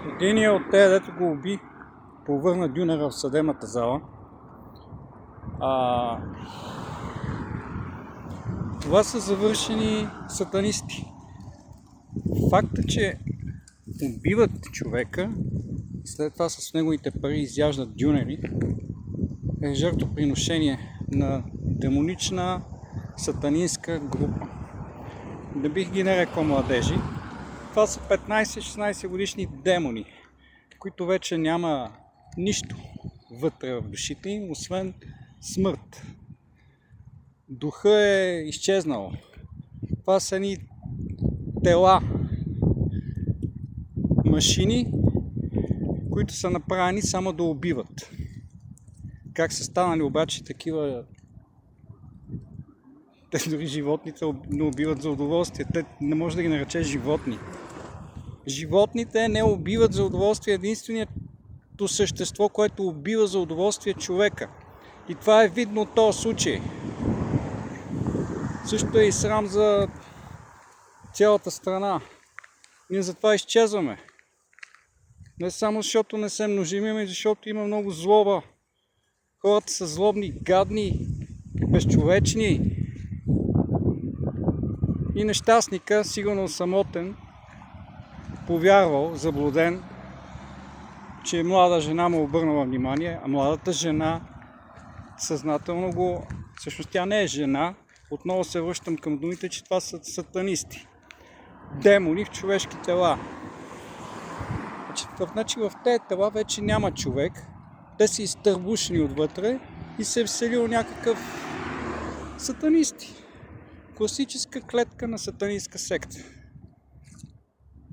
Единият от тези, дето го уби, повърна дюнера в съдебната зала. Това са завършени сатанисти. Факта, че убиват човека и след това с неговите пари изяждат дюнери, е жертвоприношение на демонична сатанинска група. Не бих ги нарекал младежи. Това са 15-16 годишни демони, които вече няма нищо вътре в душите им, освен смърт. Духът е изчезнал. Това са едни тела, машини, които са направени само да убиват. Как са станали обаче такива? Те дори животните не убиват за удоволствие. Те не може да ги наречеш животни. Животните не убиват за удоволствие. Единственото същество, което убива за удоволствие, е човека. И това е видно от този случай. Също е и срам за цялата страна. Ние затова изчезваме. Не само защото не се множим, ами защото има много злоба. Хората са злобни, гадни, безчовечни. И нещастника, сигурно самотен, повярвал, заблуден, че млада жена му обърнала внимание, а младата жена съзнателно го... Всъщност тя не е жена. Отново се връщам към думите, че това са сатанисти. Демони в човешки тела. Значи в тези тела вече няма човек. Те са изтърбушени отвътре и се е вселил някакъв сатанисти. Класическа клетка на сатанистка секта.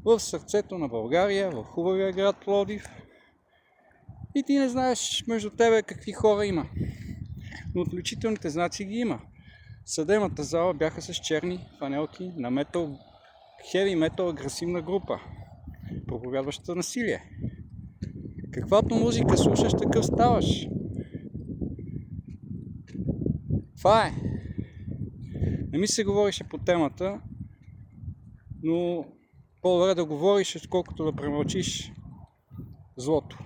В сърцето на България, в хубавия град Пловдив. И ти не знаеш между тебе какви хора има. Но отличителните знаци ги има. Съдебната зала бяха с черни фанелки на метал, хеви метал агресивна група, проповядваща насилие. Каквато музика слушаш, такъв ставаш. Това е. Не ми се говореше по темата, но по-добре да говориш, отколкото да премълчиш злото.